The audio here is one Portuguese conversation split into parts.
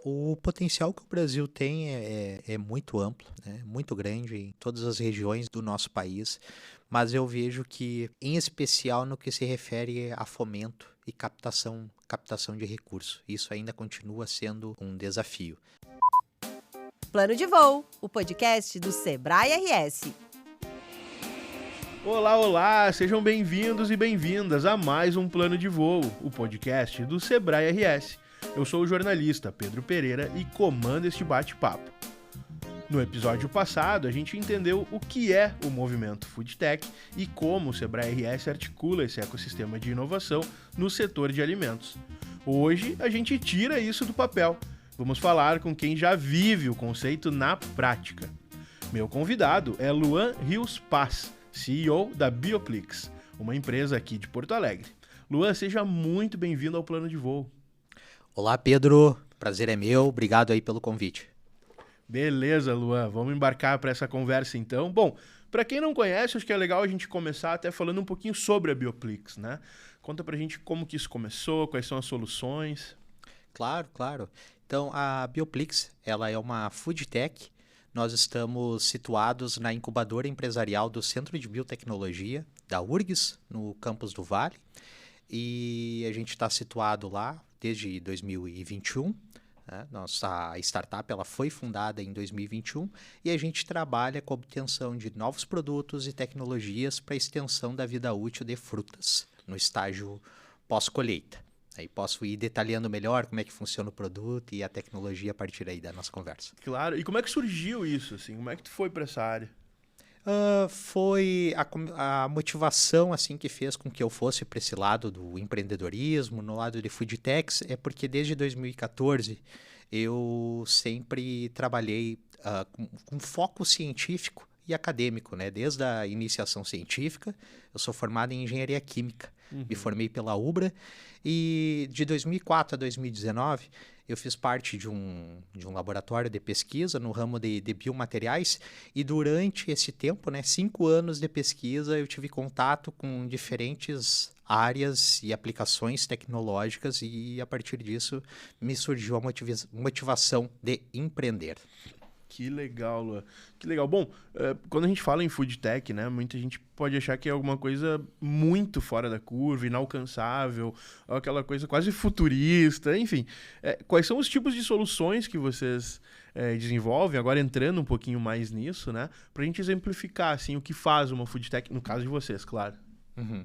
O potencial que o Brasil tem é muito amplo, né? Muito grande em todas as regiões do nosso país, mas eu vejo que, em especial no que se refere a fomento e captação de recursos, isso ainda continua sendo um desafio. Plano de Voo, o podcast do Sebrae RS. Olá, olá! Sejam bem-vindos e bem-vindas a mais um Plano de Voo, o podcast do Sebrae RS. Eu sou o jornalista Pedro Pereira e comando este bate-papo. No episódio passado, a gente entendeu o que é o movimento Foodtech e como o Sebrae RS articula esse ecossistema de inovação no setor de alimentos. Hoje, a gente tira isso do papel. Vamos falar com quem já vive o conceito na prática. Meu convidado é Luan Rios Paz, CEO da Bioplix, uma empresa aqui de Porto Alegre. Luan, seja muito bem-vindo ao Plano de Voo. Olá, Pedro. Prazer é meu. Obrigado aí pelo convite. Beleza, Luan. Vamos embarcar para essa conversa então. Bom, para quem não conhece, acho que é legal a gente começar até falando um pouquinho sobre a Bioplix, né? Conta pra gente como que isso começou, quais são as soluções. Claro. Então, a Bioplix, ela é uma foodtech. Nós estamos situados na incubadora empresarial do Centro de Biotecnologia da URGS, no campus do Vale. E a gente está situado lá desde 2021. Né? Nossa startup ela foi fundada em 2021 e a gente trabalha com a obtenção de novos produtos e tecnologias para a extensão da vida útil de frutas no estágio pós-colheita. Aí posso ir detalhando melhor como é que funciona o produto e a tecnologia a partir aí da nossa conversa. Claro. E como é que surgiu isso, assim? Como é que tu foi para essa área? Foi a motivação assim que fez com que eu fosse para esse lado do empreendedorismo, no lado de foodtechs, é porque desde 2014 eu sempre trabalhei com foco científico e acadêmico, né? Desde a iniciação científica, eu sou formado em engenharia química, me formei pela UBRA e de 2004 a 2019 eu fiz parte de um laboratório de pesquisa no ramo de biomateriais e durante esse tempo, né, 5 anos de pesquisa, eu tive contato com diferentes áreas e aplicações tecnológicas e a partir disso me surgiu a motivação de empreender. Que legal, Luan. Que legal. Bom, quando a gente fala em food tech, né, muita gente pode achar que é alguma coisa muito fora da curva, inalcançável, ou aquela coisa quase futurista, enfim. Quais são os tipos de soluções que vocês desenvolvem, agora entrando um pouquinho mais nisso, né, pra gente exemplificar, assim, o que faz uma food tech, no caso de vocês, claro. Uhum.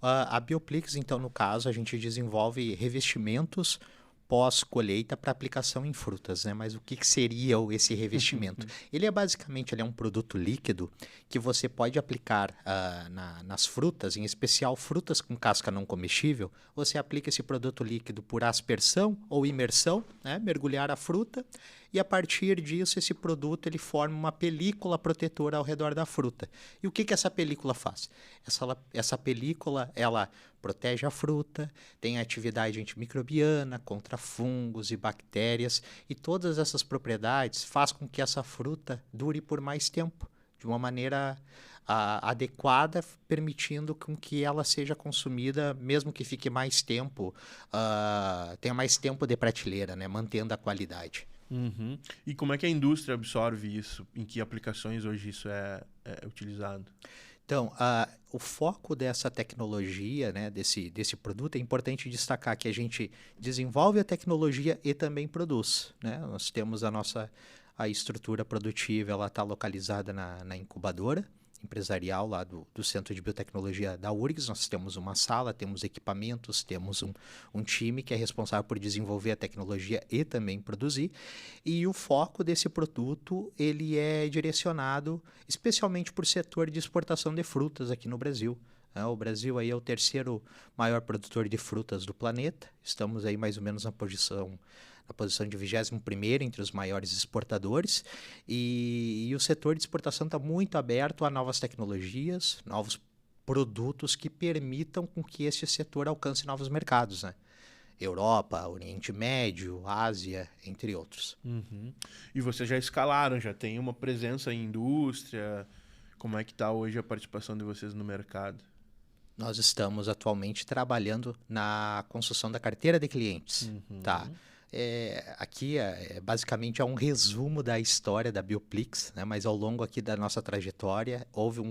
A Bioplix, então, no caso, a gente desenvolve revestimentos pós-colheita para aplicação em frutas, né? Mas o que seria esse revestimento? Ele é um produto líquido que você pode aplicar nas frutas, em especial frutas com casca não comestível. Você aplica esse produto líquido por aspersão ou imersão, né? Mergulhar a fruta e a partir disso esse produto ele forma uma película protetora ao redor da fruta. E o que essa película faz? Essa película ela protege a fruta, tem atividade antimicrobiana, contra fungos e bactérias, e todas essas propriedades faz com que essa fruta dure por mais tempo, de uma maneira adequada, permitindo com que ela seja consumida, mesmo que fique mais tempo, tenha mais tempo de prateleira, né, mantendo a qualidade. Uhum. E como é que a indústria absorve isso? Em que aplicações hoje isso é utilizado? Então, o foco dessa tecnologia, né, desse produto, é importante destacar que a gente desenvolve a tecnologia e também produz. Né? Nós temos a estrutura produtiva, ela está localizada na incubadora empresarial lá do Centro de Biotecnologia da URGS. Nós temos uma sala, temos equipamentos, temos um time que é responsável por desenvolver a tecnologia e também produzir. E o foco desse produto ele é direcionado especialmente para o setor de exportação de frutas aqui no Brasil. O Brasil aí é o terceiro maior produtor de frutas do planeta. Estamos aí mais ou menos na posição de 21º entre os maiores exportadores, e o setor de exportação está muito aberto a novas tecnologias, novos produtos que permitam com que esse setor alcance novos mercados, né? Europa, Oriente Médio, Ásia, entre outros. Uhum. E vocês já escalaram, já tem uma presença em indústria? Como é que está hoje a participação de vocês no mercado? Nós estamos atualmente trabalhando na construção da carteira de clientes, tá? Aqui basicamente é um resumo da história da Bioplix, né? Mas ao longo aqui da nossa trajetória houve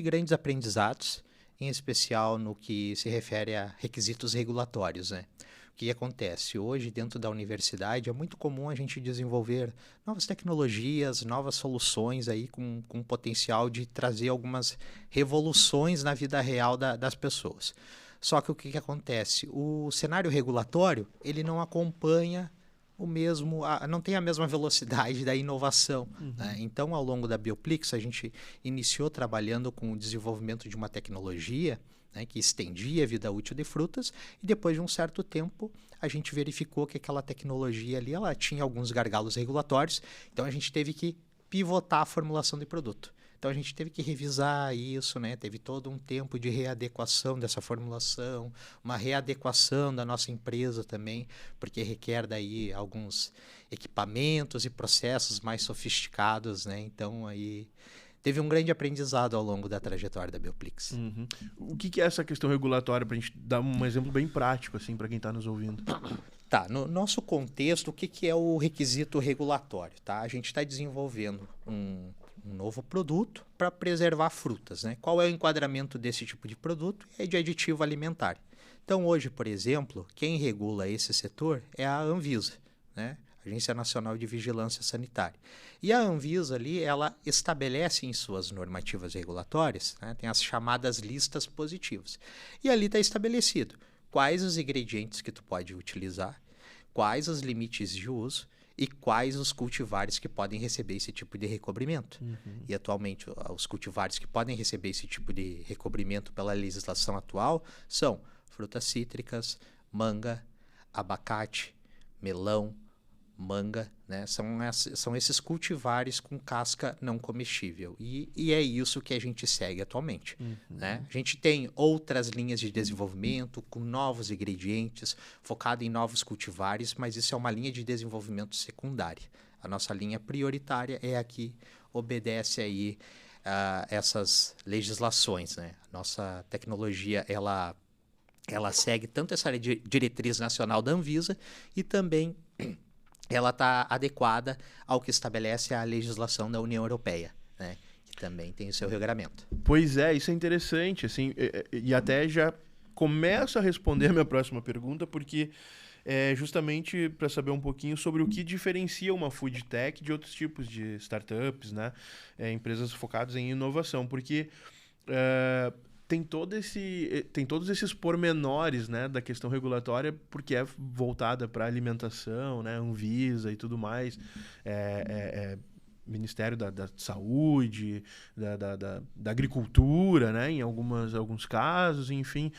grandes aprendizados, em especial no que se refere a requisitos regulatórios, né? O que acontece? Hoje, dentro da universidade, é muito comum a gente desenvolver novas tecnologias, novas soluções aí com potencial de trazer algumas revoluções na vida real das pessoas. Só que o que acontece? O cenário regulatório, ele não acompanha não tem a mesma velocidade da inovação. Né? Então, ao longo da Bioplix, a gente iniciou trabalhando com o desenvolvimento de uma tecnologia, né, que estendia a vida útil de frutas, e depois de um certo tempo, a gente verificou que aquela tecnologia ali, ela tinha alguns gargalos regulatórios, então a gente teve que pivotar a formulação de produto. Então a gente teve que revisar isso, né? Teve todo um tempo de readequação dessa formulação, uma readequação da nossa empresa também, porque requer daí alguns equipamentos e processos mais sofisticados, né? Então aí teve um grande aprendizado ao longo da trajetória da Bioplix. O que é essa questão regulatória, para a gente dar um exemplo bem prático assim para quem está nos ouvindo? Tá, no nosso contexto, o que é o requisito regulatório? Tá? A gente está desenvolvendo um novo produto para preservar frutas. Né? Qual é o enquadramento desse tipo de produto? É de aditivo alimentar. Então, hoje, por exemplo, quem regula esse setor é a Anvisa, né? Agência Nacional de Vigilância Sanitária. E a Anvisa ali, ela estabelece em suas normativas regulatórias, né, tem as chamadas listas positivas. E ali está estabelecido quais os ingredientes que tu pode utilizar, quais os limites de uso e quais os cultivares que podem receber esse tipo de recobrimento. E atualmente os cultivares que podem receber esse tipo de recobrimento pela legislação atual são frutas cítricas, manga, abacate, melão, manga, né? São esses cultivares com casca não comestível. E é isso que a gente segue atualmente. Né? A gente tem outras linhas de desenvolvimento com novos ingredientes, focado em novos cultivares, mas isso é uma linha de desenvolvimento secundária. A nossa linha prioritária é a que obedece aí essas legislações. Né? A nossa tecnologia, ela segue tanto essa diretriz nacional da Anvisa e também ela está adequada ao que estabelece a legislação da União Europeia, né? Que também tem o seu regulamento. Pois é, isso é interessante, assim, e até já começo a responder a minha próxima pergunta, porque é justamente para saber um pouquinho sobre o que diferencia uma food tech de outros tipos de startups, né? Empresas focadas em inovação, porque tem todos esses pormenores, né, da questão regulatória, porque é voltada para alimentação, né, Anvisa e tudo mais, Ministério da Saúde, da Agricultura, né, em alguns casos, enfim.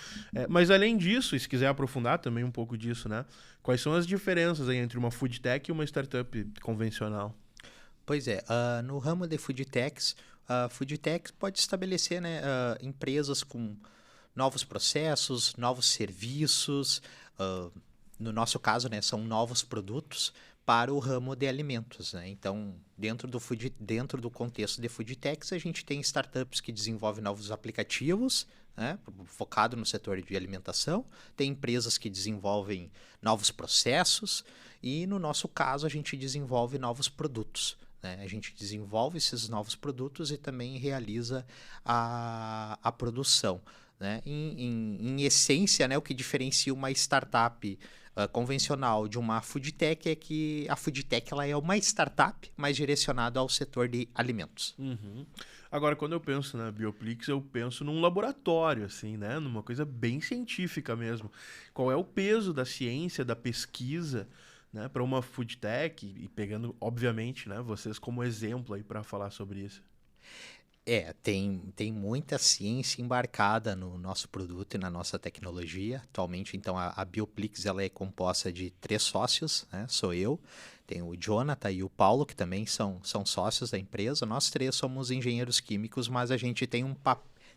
Mas além disso, e se quiser aprofundar também um pouco disso, né, quais são as diferenças aí entre uma food tech e uma startup convencional? Pois é, no ramo de food techs, a food tech pode estabelecer, né, empresas com novos processos, novos serviços, no nosso caso, né, são novos produtos para o ramo de alimentos. Né? Então, dentro do contexto de food techs, a gente tem startups que desenvolvem novos aplicativos, né, focado no setor de alimentação, tem empresas que desenvolvem novos processos e, no nosso caso, a gente desenvolve novos produtos. A gente desenvolve esses novos produtos e também realiza a produção. Né? Em essência, né, o que diferencia uma startup convencional de uma food tech é que a food tech ela é uma startup mais direcionada ao setor de alimentos. Agora, quando eu penso na Bioplix, eu penso num laboratório, assim, né? Numa coisa bem científica mesmo. Qual é o peso da ciência, da pesquisa, né, para uma food tech, e pegando, obviamente, né, vocês como exemplo aí para falar sobre isso? Tem muita ciência embarcada no nosso produto e na nossa tecnologia. Atualmente, então, a Bioplix ela é composta de 3 sócios, né? Sou eu, tem o Jonathan e o Paulo, que também são sócios da empresa. Nós 3 somos engenheiros químicos, mas a gente tem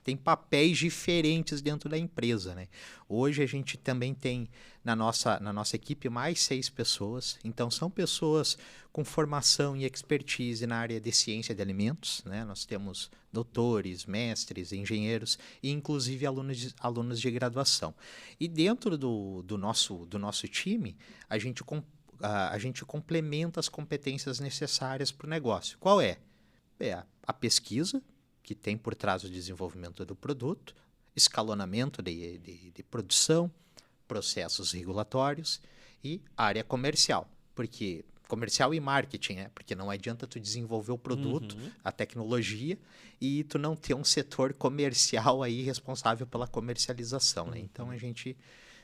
tem papéis diferentes dentro da empresa, né? Hoje a gente também tem na nossa equipe mais 6 pessoas, então são pessoas com formação e expertise na área de ciência de alimentos, né? Nós temos doutores, mestres, engenheiros e inclusive alunos de graduação. E dentro do nosso time, a gente complementa as competências necessárias para o negócio. Qual é? É a pesquisa, que tem por trás o desenvolvimento do produto, escalonamento de produção, processos regulatórios e área comercial. Porque comercial e marketing, né? Porque não adianta tu desenvolver o produto, a tecnologia, e tu não ter um setor comercial aí responsável pela comercialização, né? Então, a gente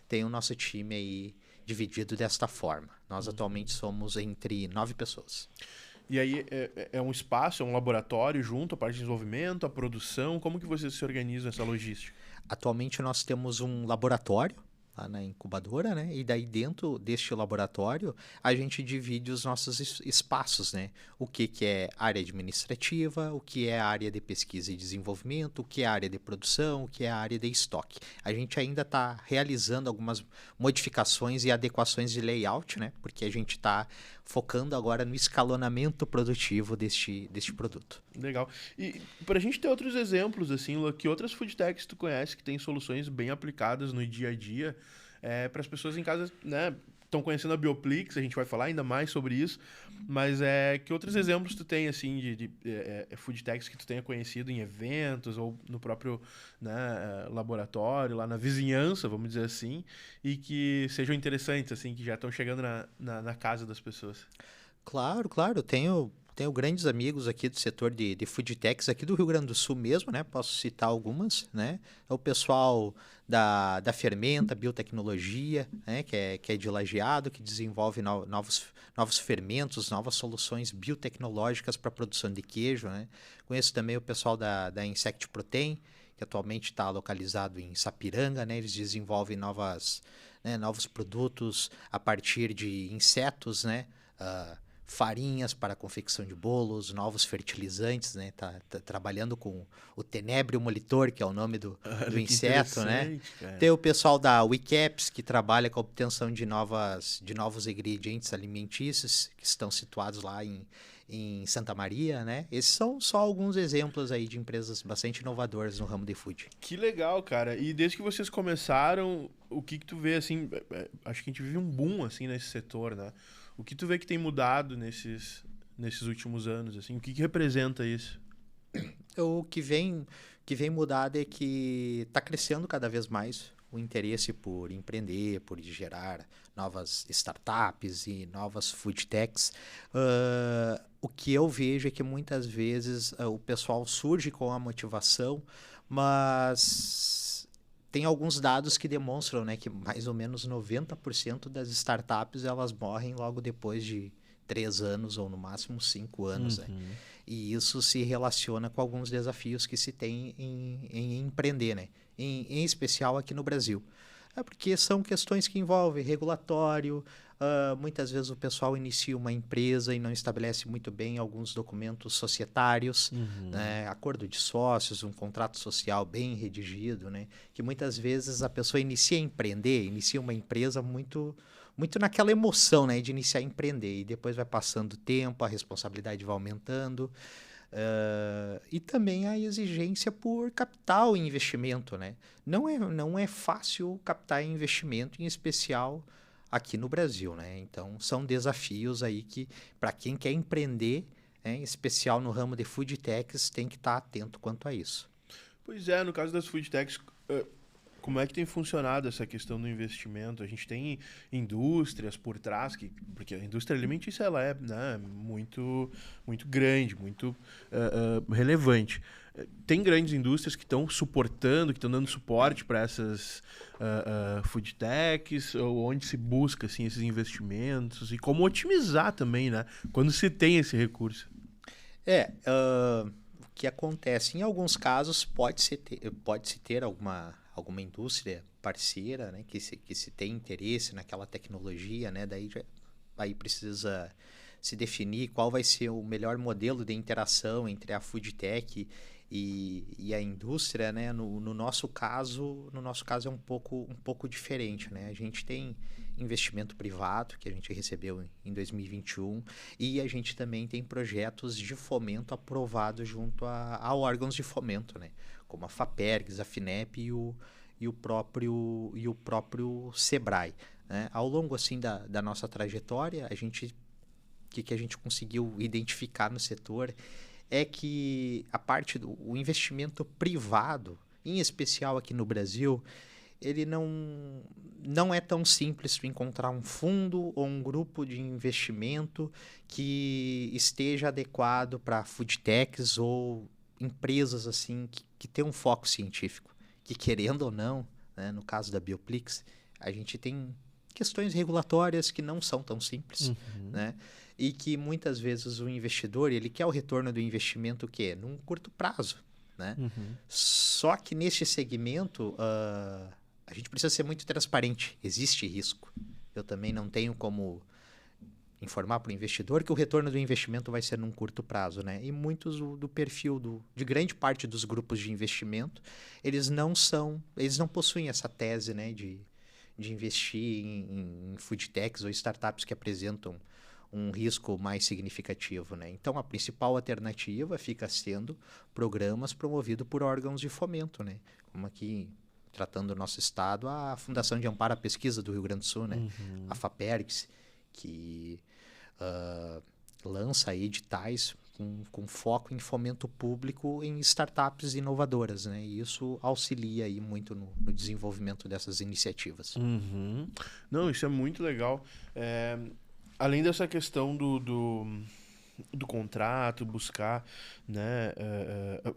tem o nosso time aí dividido desta forma. Nós atualmente somos entre 9 pessoas. E aí é um espaço, é um laboratório junto, a parte de desenvolvimento, a produção, como que vocês se organizam essa logística? Atualmente nós temos um laboratório lá na incubadora, né? E daí dentro deste laboratório a gente divide os nossos espaços, né? O que é área administrativa, o que é área de pesquisa e desenvolvimento, o que é área de produção, o que é área de estoque. A gente ainda está realizando algumas modificações e adequações de layout, né? Porque a gente está focando agora no escalonamento produtivo deste produto. Legal. E para a gente ter outros exemplos, assim, Lua, que outras food techs tu conhece que tem soluções bem aplicadas no dia a dia, para as pessoas em casa, né, estão conhecendo a Bioplix, a gente vai falar ainda mais sobre isso, mas que outros exemplos tu tem, assim, de food techs que tu tenha conhecido em eventos ou no próprio, né, laboratório, lá na vizinhança, vamos dizer assim, e que sejam interessantes, assim, que já estão chegando na casa das pessoas? Claro, claro. Tenho grandes amigos aqui do setor de food techs aqui do Rio Grande do Sul mesmo, né? Posso citar algumas, né? É o pessoal da Fermenta Biotecnologia, né? Que é de Lajeado, que desenvolve novos fermentos, novas soluções biotecnológicas para a produção de queijo, né? Conheço também o pessoal da Insect Protein, que atualmente está localizado em Sapiranga, né? Eles desenvolvem novos produtos a partir de insetos, né? Farinhas para a confecção de bolos, novos fertilizantes, né? Tá trabalhando com o tenebrio molitor, que é o nome do inseto, né? Cara. Tem o pessoal da WeCaps, que trabalha com a obtenção de novos ingredientes alimentícios, que estão situados lá em Santa Maria, né? Esses são só alguns exemplos aí de empresas bastante inovadoras no ramo de food. Que legal, cara. E desde que vocês começaram, o que tu vê, assim, acho que a gente vive um boom, assim, nesse setor, né? O que tu vê que tem mudado nesses últimos anos, assim? O que representa isso? O que vem mudado é que está crescendo cada vez mais o interesse por empreender, por gerar novas startups e novas food techs. O que eu vejo é que muitas vezes o pessoal surge com a motivação, mas tem alguns dados que demonstram, né, que mais ou menos 90% das startups elas morrem logo depois de 3 anos ou no máximo 5 anos. Né? E isso se relaciona com alguns desafios que se tem em empreender, né? Em especial aqui no Brasil. Porque são questões que envolvem regulatório, muitas vezes o pessoal inicia uma empresa e não estabelece muito bem alguns documentos societários, né? Acordo de sócios, um contrato social bem redigido, né? Que muitas vezes a pessoa inicia uma empresa muito naquela emoção, né, de iniciar a empreender, e depois vai passando o tempo, a responsabilidade vai aumentando, e também a exigência por capital e investimento, né? Não é fácil captar investimento, em especial aqui no Brasil, né? Então, são desafios aí que, para quem quer empreender, né, em especial no ramo de food techs, tem que estar atento quanto a isso. Pois é, no caso das food techs, como é que tem funcionado essa questão do investimento? A gente tem indústrias por trás, porque a indústria alimentícia ela é, né, muito, muito grande, muito relevante. Tem grandes indústrias que estão suportando, que estão dando suporte para essas food techs, ou onde se busca assim, esses investimentos, e como otimizar também, né, quando se tem esse recurso. O que acontece? Em alguns casos pode-se ter alguma indústria parceira, né, que se tem interesse naquela tecnologia, né, aí precisa se definir qual vai ser o melhor modelo de interação entre a food tech e a indústria, né? No nosso caso é um pouco diferente, né? A gente tem investimento privado que a gente recebeu em 2021 e a gente também tem projetos de fomento aprovados junto a órgãos de fomento, né? Como a FAPERGS, a FINEP e o próprio SEBRAE, né? Ao longo assim da nossa trajetória, o que a gente conseguiu identificar no setor é que a parte do investimento privado, em especial aqui no Brasil, ele não é tão simples tu encontrar um fundo ou um grupo de investimento que esteja adequado para food techs ou empresas assim que tem um foco científico, que querendo ou não, né, no caso da Bioplix, a gente tem questões regulatórias que não são tão simples, né? E que muitas vezes o investidor, ele quer o retorno do investimento o quê? Num curto prazo, né? Só que neste segmento, a gente precisa ser muito transparente. Existe risco. Eu também não tenho como informar para o investidor que o retorno do investimento vai ser num curto prazo, né? E muitos do perfil de grande parte dos grupos de investimento, eles não possuem essa tese, né, de investir em food techs ou startups que apresentam um risco mais significativo, né? Então, a principal alternativa fica sendo programas promovidos por órgãos de fomento, né? Como aqui, tratando do nosso estado, a Fundação de Amparo à Pesquisa do Rio Grande do Sul, né? A FAPERGS, que lança editais com foco em fomento público em startups inovadoras, né? E isso auxilia aí muito no desenvolvimento dessas iniciativas. Não, isso é muito legal. Além dessa questão do contrato, buscar, né,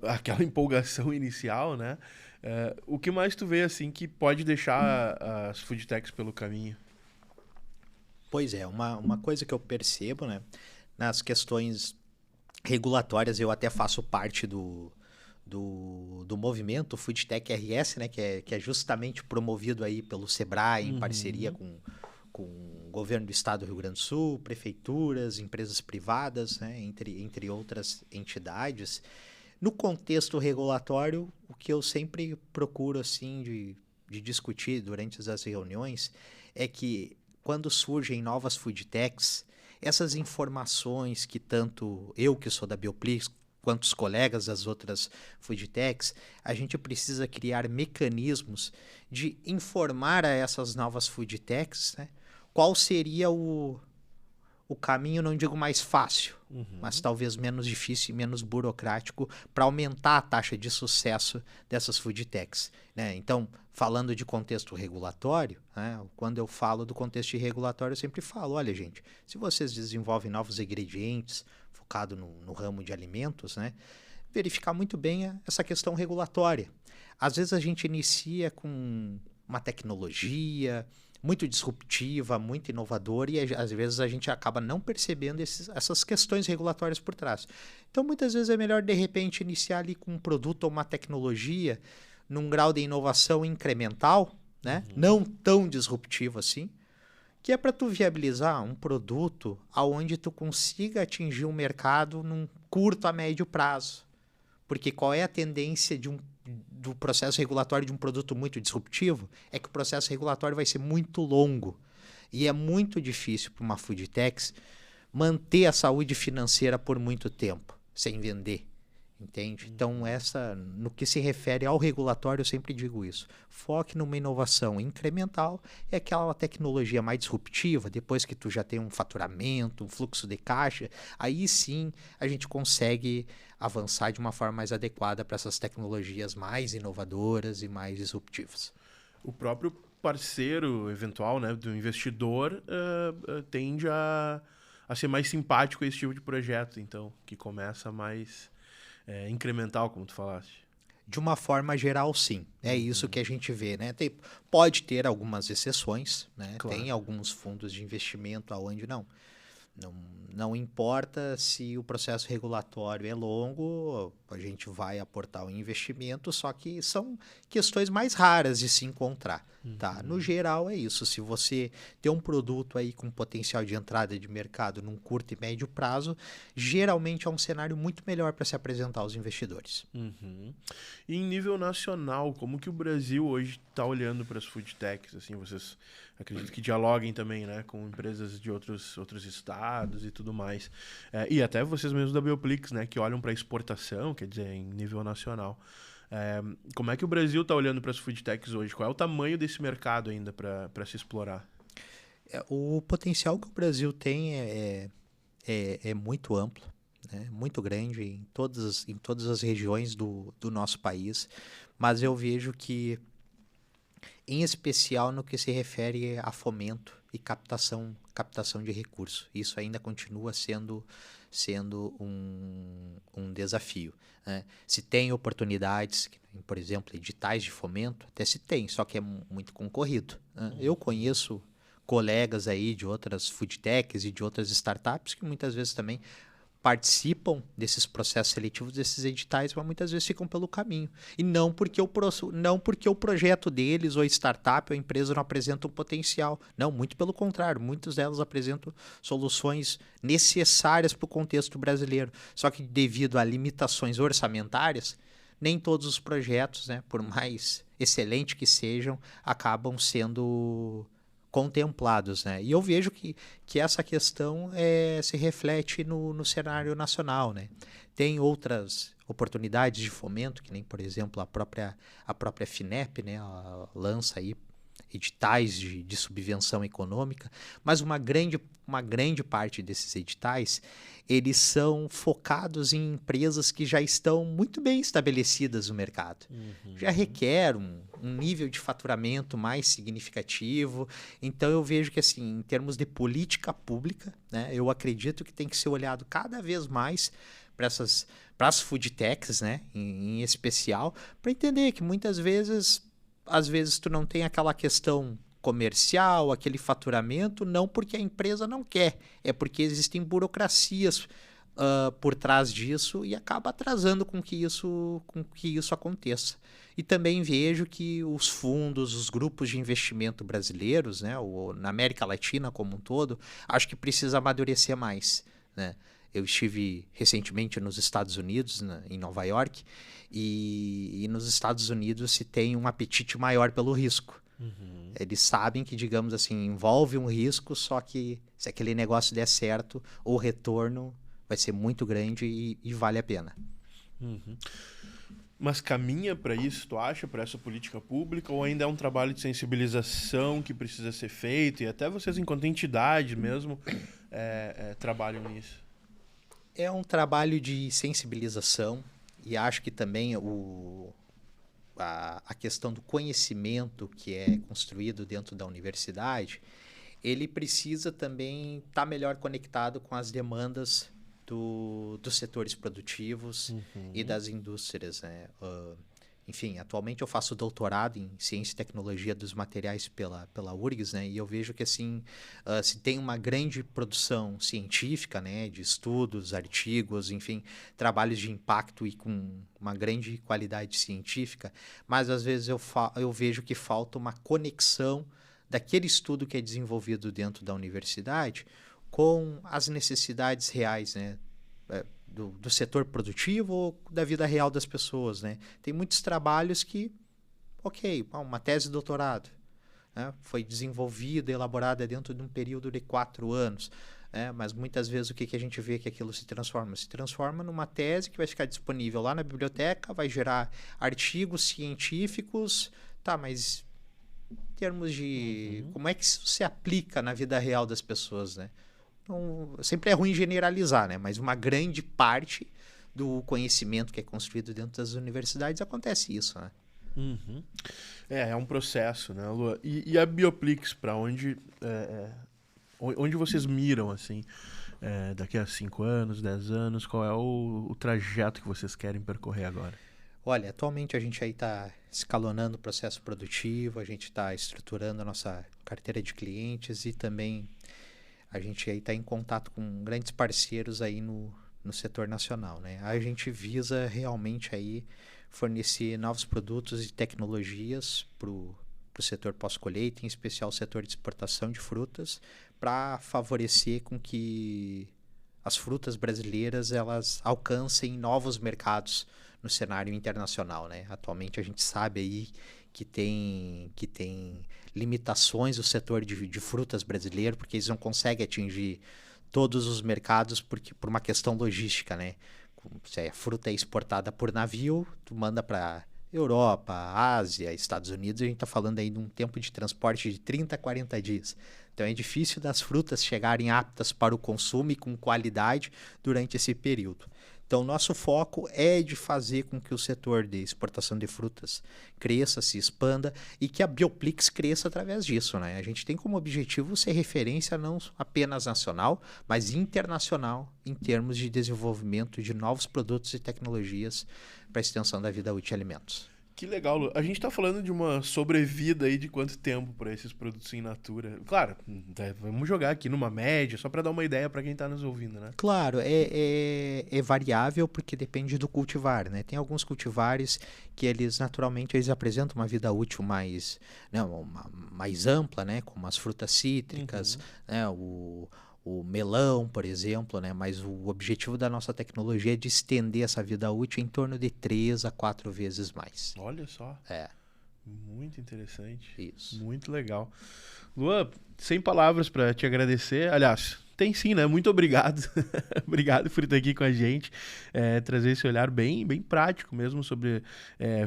aquela empolgação inicial, né? O que mais tu vê assim que pode deixar as food techs pelo caminho? Pois é, uma coisa que eu percebo, né, nas questões regulatórias, eu até faço parte do movimento Food Tech RS, né, que é justamente promovido aí pelo SEBRAE em parceria com o governo do estado do Rio Grande do Sul, prefeituras, empresas privadas, né, entre outras entidades. No contexto regulatório, o que eu sempre procuro assim de discutir durante as reuniões é que quando surgem novas food techs, essas informações que tanto eu, que sou da Bioplix, quanto os colegas das outras food techs, a gente precisa criar mecanismos de informar a essas novas food techs, né, qual seria o caminho, não digo mais fácil, mas talvez menos difícil e menos burocrático para aumentar a taxa de sucesso dessas food techs, né? Então, falando de contexto regulatório, né, quando eu falo do contexto regulatório, eu sempre falo, olha, gente, se vocês desenvolvem novos ingredientes focado no ramo de alimentos, né, verificar muito bem essa questão regulatória. Às vezes a gente inicia com uma tecnologia muito disruptiva, muito inovadora, e às vezes a gente acaba não percebendo essas questões regulatórias por trás. Então, muitas vezes é melhor, de repente, iniciar ali com um produto ou uma tecnologia num grau de inovação incremental, né? Não tão disruptivo assim, que é para tu viabilizar um produto aonde tu consiga atingir um mercado num curto a médio prazo. Porque qual é a tendência do processo regulatório de um produto muito disruptivo? É que o processo regulatório vai ser muito longo. E é muito difícil para uma food tech manter a saúde financeira por muito tempo, sem vender. Entende? Então, no que se refere ao regulatório, eu sempre digo isso. Foque numa inovação incremental, é aquela tecnologia mais disruptiva, depois que tu já tem um faturamento, um fluxo de caixa, aí sim a gente consegue avançar de uma forma mais adequada para essas tecnologias mais inovadoras e mais disruptivas. O próprio parceiro eventual, né, do investidor tende a ser mais simpático a esse tipo de projeto, então, que começa mais incremental, como tu falaste. De uma forma geral, sim. É isso que a gente vê, né? Pode ter algumas exceções, né? Claro. Tem alguns fundos de investimento aonde Não importa se o processo regulatório é longo, a gente vai aportar o investimento, só que são questões mais raras de se encontrar. Tá? No geral é isso. Se você tem um produto aí com potencial de entrada de mercado num curto e médio prazo, geralmente é um cenário muito melhor para se apresentar aos investidores. E em nível nacional, como que o Brasil hoje está olhando para as food techs? Assim, vocês acredito que dialoguem também, né, com empresas de outros estados e tudo mais. E até vocês mesmos da Bioplix, né, que olham para exportação, quer dizer, em nível nacional. Como é que o Brasil está olhando para as food techs hoje? Qual é o tamanho desse mercado ainda para se explorar? O potencial que o Brasil tem é muito amplo, né? Muito grande em todas as regiões do nosso país, mas eu vejo que, em especial no que se refere a fomento e captação de recursos, isso ainda continua sendo um desafio. Né? Se tem oportunidades, por exemplo, editais de fomento, até se tem, só que é muito concorrido. Né? Eu conheço colegas aí de outras food techs e de outras startups que muitas vezes também participam desses processos seletivos, desses editais, mas muitas vezes ficam pelo caminho. E não porque o projeto deles, ou startup, ou empresa não apresenta um potencial. Não, muito pelo contrário. Muitas delas apresentam soluções necessárias para o contexto brasileiro. Só que devido a limitações orçamentárias, nem todos os projetos, né, por mais excelentes que sejam, acabam sendo contemplados, né? E eu vejo que essa questão se reflete no cenário nacional, né? Tem outras oportunidades de fomento, que nem, por exemplo, a própria FINEP, né? Ela lança aí editais de subvenção econômica, mas uma grande parte desses editais, eles são focados em empresas que já estão muito bem estabelecidas no mercado. Já requer um nível de faturamento mais significativo. Então, eu vejo que, assim, em termos de política pública, né, eu acredito que tem que ser olhado cada vez mais para as food techs, né, em especial, para entender que muitas vezes, às vezes, tu não tem aquela questão comercial, aquele faturamento, não porque a empresa não quer, é porque existem burocracias por trás disso e acaba atrasando com que isso aconteça. E também vejo que os fundos, os grupos de investimento brasileiros, né, na América Latina como um todo, acho que precisa amadurecer mais, né? Eu estive recentemente nos Estados Unidos, em Nova York, e nos Estados Unidos se tem um apetite maior pelo risco. Eles sabem que, digamos assim, envolve um risco, só que se aquele negócio der certo, o retorno vai ser muito grande e vale a pena. Mas caminha para isso, tu acha, para essa política pública, ou ainda é um trabalho de sensibilização que precisa ser feito, e até vocês, enquanto entidade mesmo, trabalham nisso? É um trabalho de sensibilização, e acho que também a questão do conhecimento que é construído dentro da universidade, ele precisa também estar melhor conectado com as demandas dos setores produtivos e das indústrias, né? Enfim, atualmente eu faço doutorado em Ciência e Tecnologia dos Materiais pela URGS, né? E eu vejo que, assim, se tem uma grande produção científica, né? De estudos, artigos, enfim, trabalhos de impacto e com uma grande qualidade científica, mas às vezes eu vejo que falta uma conexão daquele estudo que é desenvolvido dentro da universidade com as necessidades reais, né? Do setor produtivo ou da vida real das pessoas, né? Tem muitos trabalhos que, uma tese de doutorado, né, foi desenvolvida, elaborada dentro de um período de 4 anos, né, mas muitas vezes o que a gente vê que aquilo se transforma? Se transforma numa tese que vai ficar disponível lá na biblioteca, vai gerar artigos científicos, tá, mas em termos de como é que isso se aplica na vida real das pessoas, né? Então, sempre é ruim generalizar, né? Mas uma grande parte do conhecimento que é construído dentro das universidades acontece isso, né? É um processo, né, Lua? E a Bioplix, para onde vocês miram, assim, daqui a 5 anos, 10 anos? Qual é o trajeto que vocês querem percorrer agora? Olha, atualmente a gente aí está escalonando o processo produtivo, a gente está estruturando a nossa carteira de clientes e também a gente aí está em contato com grandes parceiros aí no setor nacional, né? A gente visa realmente aí fornecer novos produtos e tecnologias para o setor pós-colheita, em especial o setor de exportação de frutas, para favorecer com que as frutas brasileiras elas alcancem novos mercados no cenário internacional, né? Atualmente a gente sabe aí que tem limitações o setor de frutas brasileiro, porque eles não conseguem atingir todos os mercados por uma questão logística, né? Se a fruta é exportada por navio, tu manda para Europa, Ásia, Estados Unidos, a gente está falando aí de um tempo de transporte de 30 a 40 dias. Então é difícil das frutas chegarem aptas para o consumo e com qualidade durante esse período. Então, nosso foco é de fazer com que o setor de exportação de frutas cresça, se expanda e que a Bioplix cresça através disso, né? A gente tem como objetivo ser referência não apenas nacional, mas internacional em termos de desenvolvimento de novos produtos e tecnologias para a extensão da vida útil de alimentos. Que legal, Lu. A gente tá falando de uma sobrevida aí de quanto tempo para esses produtos in natura? Claro, vamos jogar aqui numa média, só para dar uma ideia para quem tá nos ouvindo, né? Claro, é variável porque depende do cultivar, né? Tem alguns cultivares que eles naturalmente apresentam uma vida útil mais, né, mais ampla, né? Como as frutas cítricas, né? O melão, por exemplo, né? Mas o objetivo da nossa tecnologia é de estender essa vida útil em torno de 3 a 4 vezes mais. Olha só. É. Muito interessante. Isso. Muito legal. Luan, sem palavras para te agradecer. Aliás, tem sim, né? Muito obrigado. Obrigado por estar aqui com a gente. Trazer esse olhar bem prático mesmo sobre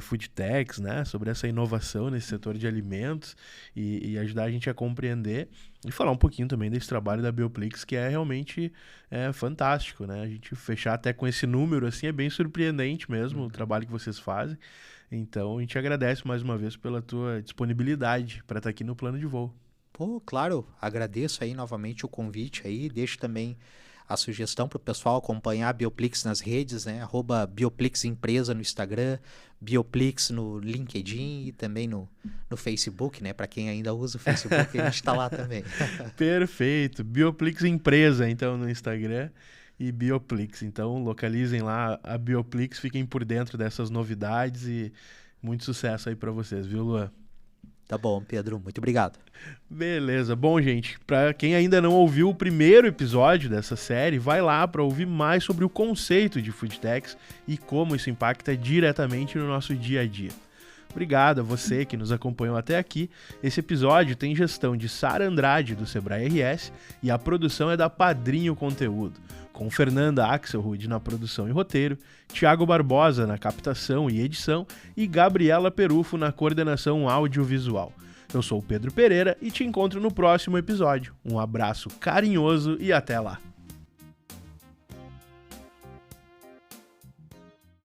food techs, né? Sobre essa inovação nesse setor de alimentos e ajudar a gente a compreender e falar um pouquinho também desse trabalho da Bioplix, que é realmente fantástico, né? A gente fechar até com esse número, assim, é bem surpreendente mesmo o trabalho que vocês fazem. Então, a gente agradece mais uma vez pela tua disponibilidade para estar aqui no Plano de Voo. Pô, claro, agradeço aí novamente o convite aí, deixo também a sugestão para o pessoal acompanhar a Bioplix nas redes, né? @Bioplix Empresa no Instagram, Bioplix no LinkedIn e também no Facebook, né? Para quem ainda usa o Facebook, a gente está lá também. Perfeito, Bioplix Empresa, então, no Instagram e Bioplix. Então, localizem lá a Bioplix, fiquem por dentro dessas novidades e muito sucesso aí para vocês, viu, Luan? Tá bom, Pedro, muito obrigado. Beleza. Bom, gente, para quem ainda não ouviu o primeiro episódio dessa série, vai lá para ouvir mais sobre o conceito de food techs e como isso impacta diretamente no nosso dia a dia. Obrigado a você que nos acompanhou até aqui. Esse episódio tem gestão de Sara Andrade, do Sebrae RS, e a produção é da Padrinho Conteúdo, com Fernanda Axelrod na produção e roteiro, Thiago Barbosa na captação e edição e Gabriela Perufo na coordenação audiovisual. Eu sou o Pedro Pereira e te encontro no próximo episódio. Um abraço carinhoso e até lá!